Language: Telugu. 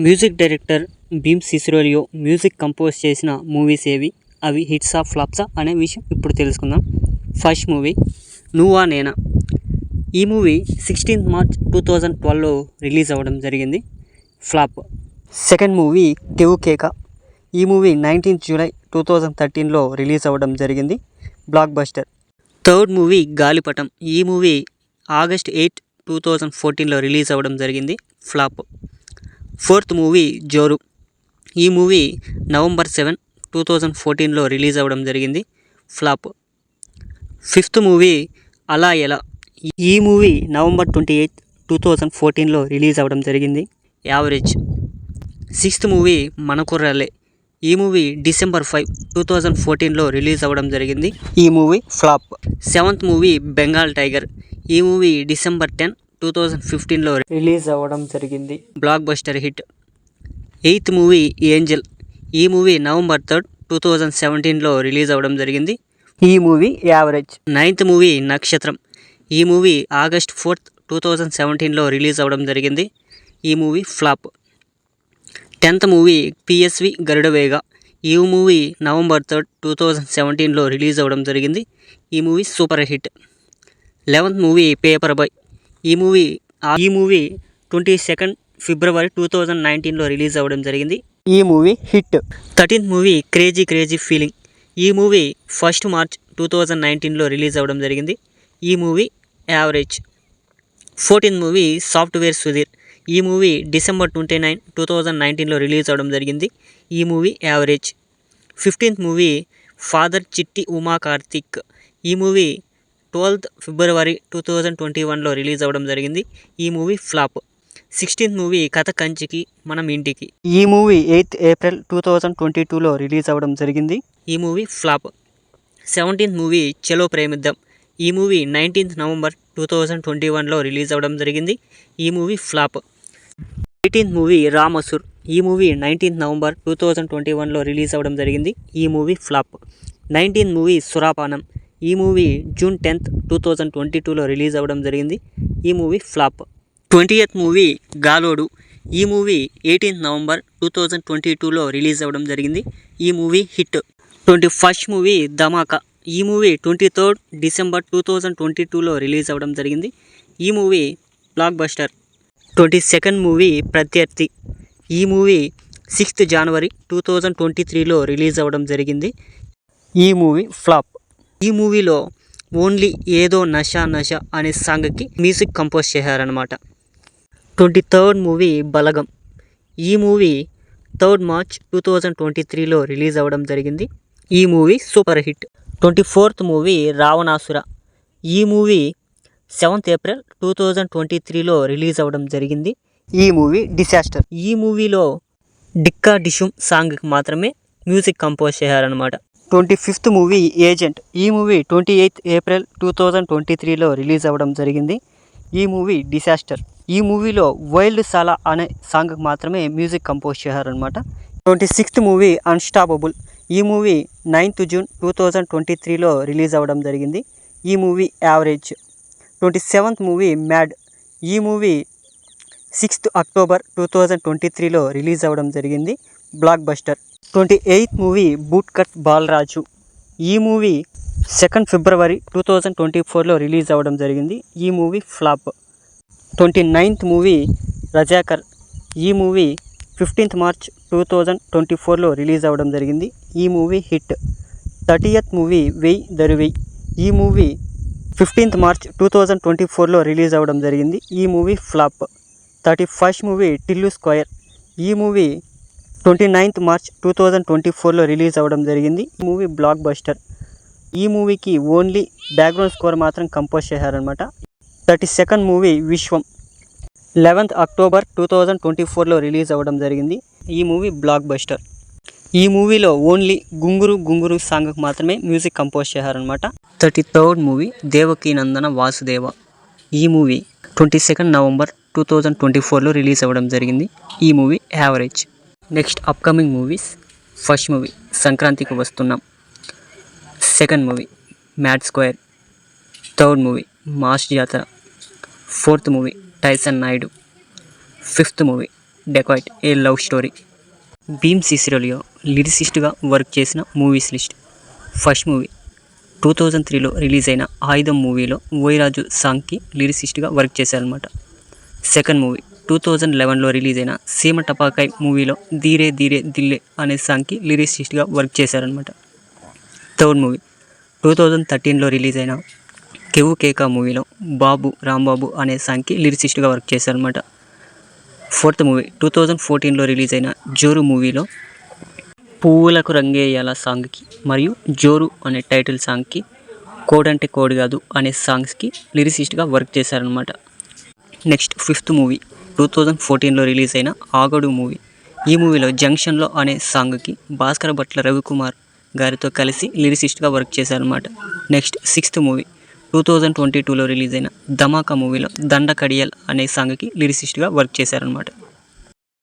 Music director Bheems Ceciroleo music compose చేసిన మూవీస్ ఏవి, అవి హిట్సా ఫ్లాప్సా అనే విషయం ఇప్పుడు తెలుసుకుందాం. ఫస్ట్ మూవీ నువ్వా నేనా. ఈ మూవీ 16 మార్చ్ 2012లో రిలీజ్ అవ్వడం జరిగింది. ఫ్లాప్. సెకండ్ మూవీ కేక. ఈ మూవీ 19 జూలై 2013లో రిలీజ్ అవ్వడం జరిగింది. Block buster. థర్డ్ మూవీ గాలిపటం. ఈ మూవీ ఆగస్ట్ 8, 2014లో రిలీజ్ అవ్వడం జరిగింది. ఫ్లాప్. ఫోర్త్ మూవీ జోరు. ఈ మూవీ నవంబర్ 7, 2014లో రిలీజ్ అవ్వడం జరిగింది. ఫ్లాప్. ఫిఫ్త్ మూవీ అలా ఎలా. ఈ మూవీ నవంబర్ 28, 2014లో రిలీజ్ అవ్వడం జరిగింది. యావరేజ్. సిక్స్త్ మూవీ మన కుర్రాళ్ళే. ఈ మూవీ డిసెంబర్ 5, 2014లో రిలీజ్ అవ్వడం జరిగింది. ఈ movie flop. Seventh movie Bengal tiger. ఈ మూవీ డిసెంబర్ 10, 2015లో రిలీజ్ అవ్వడం జరిగింది. Block buster hit. Eighth movie Angel. ఈ మూవీ నవంబర్ 3, 2017లో రిలీజ్ అవ్వడం జరిగింది. ఈ మూవీ యావరేజ్. నైన్త్ మూవీ నక్షత్రం. ఈ మూవీ ఆగస్ట్ 4, 2017లో రిలీజ్ అవ్వడం జరిగింది. ఈ movie flop. 10th movie PSV Garudavega. ఈ మూవీ నవంబర్ 3, 2017లో రిలీజ్ అవ్వడం జరిగింది. ఈ movie super hit. 11th movie paper boy. ఈ మూవీ 22 ఫిబ్రవరి 2019లో రిలీజ్ అవ్వడం జరిగింది. ఈ movie hit. 13th movie crazy feeling. ఈ మూవీ 1 మార్చ్ 2019లో రిలీజ్ అవ్వడం జరిగింది. ఈ movie average. 14th movie software Sudheer. ఈ మూవీ డిసెంబర్ 29, 2019లో రిలీజ్ అవ్వడం జరిగింది. ఈ movie average. 15th movie father చిట్టి ఉమా కార్తిక్. ఈ మూవీ 12th ఫిబ్రవరి 2021లో రిలీజ్ అవ్వడం జరిగింది. ఈ మూవీ ఫ్లాప్. 16th మూవీ కథ కంచికి మనం ఇంటికి. ఈ మూవీ 8th ఏప్రిల్ 2022లో రిలీజ్ అవ్వడం జరిగింది. ఈ మూవీ ఫ్లాప్. 17th మూవీ చలో ప్రేమిద్దాం. ఈ మూవీ 19th నవంబర్ 2021లో రిలీజ్ అవ్వడం జరిగింది. ఈ మూవీ ఫ్లాప్. 18th movie రామసుర్. ఈ మూవీ 19th నవంబర్ 2021లో రిలీజ్ అవ్వడం జరిగింది. ఈ మూవీ ఫ్లాప్. 19th movie సురాపానం. ఈ మూవీ జూన్ 10, 2022లో రిలీజ్ అవ్వడం జరిగింది. ఈ movie flop. 20th movie Galodu. ఈ మూవీ 18th నవంబర్ 2022లో రిలీజ్ అవ్వడం జరిగింది. ఈ మూవీ హిట్. 21st మూవీ ధమాకా. ఈ మూవీ 23rd డిసెంబర్ 2022లో రిలీజ్ అవ్వడం జరిగింది. ఈ movie block buster. 22nd movie ప్రత్యర్థి. ఈ మూవీ 6th జనవరి 2023లో రిలీజ్ అవ్వడం జరిగింది. ఈ మూవీ ఫ్లాప్. ఈ మూవీలో ఓన్లీ ఏదో నష అనే సాంగ్కి మ్యూజిక్ కంపోజ్ చేశారనమాట. 23rd మూవీ బలగం. ఈ మూవీ 3rd మార్చ్ 2023లో రిలీజ్ అవ్వడం జరిగింది. ఈ movie super hit. 24th movie Ravanasura. ఈ మూవీ 7th ఏప్రిల్ 2023లో రిలీజ్ అవ్వడం జరిగింది. ఈ మూవీ డిసాస్టర్. ఈ మూవీలో డిక్కా డిషుమ్ సాంగ్కి మాత్రమే మ్యూజిక్ కంపోజ్ చేశారనమాట. 25th movie agent. ఈ మూవీ 28th ఏప్రిల్ 2023లో రిలీజ్ అవ్వడం జరిగింది. ఈ మూవీ డిసాస్టర్. ఈ మూవీలో వైల్డ్ సాలా అనే సాంగ్కి మాత్రమే మ్యూజిక్ కంపోజ్ చేశారనమాట. 26th movie unstoppable. ఈ మూవీ 9th జూన్ 2023లో రిలీజ్ అవ్వడం జరిగింది. ఈ movie average. 27th movie mad. ఈ మూవీ 6th అక్టోబర్ 2023లో రిలీజ్ అవ్వడం జరిగింది. Block buster. 28th movie boot cut Balaraju. ఈ మూవీ 2nd ఫిబ్రవరి 2024లో రిలీజ్ అవ్వడం జరిగింది. ఈ movie flop. 29th movie Razakar. ఈ మూవీ 15th మార్చ్ 2024లో రిలీజ్ అవ్వడం జరిగింది. ఈ మూవీ హిట్. 30th మూవీ వెయ్ దరువెయ్. ఈ మూవీ 15th మార్చ్ 2024లో రిలీజ్ అవ్వడం జరిగింది. ఈ movie flop. 31st movie Tillu square. ఈ మూవీ 29th మార్చ్ 2024లో రిలీజ్ అవ్వడం జరిగింది. ఈ మూవీ బ్లాక్ బస్టర్. ఈ మూవీకి ఓన్లీ బ్యాక్గ్రౌండ్ స్కోర్ మాత్రం కంపోజ్ చేశారనమాట. 32nd మూవీ విశ్వం. 11th అక్టోబర్ 2024లో రిలీజ్ అవ్వడం జరిగింది. ఈ మూవీ బ్లాక్ బస్టర్. ఈ మూవీలో ఓన్లీ గుంగురు సాంగ్కి మాత్రమే మ్యూజిక్ కంపోజ్ చేశారనమాట. 33rd మూవీ దేవకీ నందన వాసుదేవ. ఈ మూవీ 22nd నవంబర్ 2024లో రిలీజ్ అవ్వడం జరిగింది. ఈ movie average. Next upcoming movies. First movie సంక్రాంతికి వస్తున్నాం. Second movie mad square. Third movie mass Jathara. Fourth movie Tyson Naidu. Fifth movie dacoit a love story. Bheem Ceciroleo లిరిసిస్ట్గా వర్క్ చేసిన మూవీస్ లిస్ట్. ఫస్ట్ మూవీ 2003లో రిలీజ్ అయిన ఆయుధం మూవీలో ఓయిరాజు సాంగ్కి లిరిసిస్ట్గా వర్క్ చేశారనమాట. సెకండ్ మూవీ 2011లో రిలీజ్ అయిన సీమ టపాకాయ్ మూవీలో ధీరే ధీరే దిల్లే అనే సాంగ్కి లిరిసిస్ట్గా వర్క్ చేశారనమాట. థర్డ్ మూవీ 2013లో రిలీజ్ అయిన కెవ్వు కేకా మూవీలో బాబు రాంబాబు అనే సాంగ్కి లిరిసిస్ట్గా వర్క్ చేశారనమాట. ఫోర్త్ మూవీ 2014లో రిలీజ్ అయిన జోరు మూవీలో పువ్వులకు రంగేయాల సాంగ్కి మరియు జోరు అనే టైటిల్ సాంగ్కి కోడంటే కోడి కాదు అనే సాంగ్స్కి లిరిసిస్ట్గా వర్క్ చేశారనమాట. నెక్స్ట్ ఫిఫ్త్ మూవీ 2014లో రిలీజ్ అయిన ఆగడు మూవీ. ఈ మూవీలో జంక్షన్లో అనే సాంగ్కి భాస్కర భట్ల రవికుమార్ గారితో కలిసి లిరిసిస్ట్గా వర్క్ చేశారనమాట. నెక్స్ట్ సిక్స్త్ మూవీ 2022లో రిలీజ్ అయిన ధమాకా మూవీలో దండ కడియల్ అనే సాంగ్కి లిరిసిస్ట్గా వర్క్ చేశారనమాట.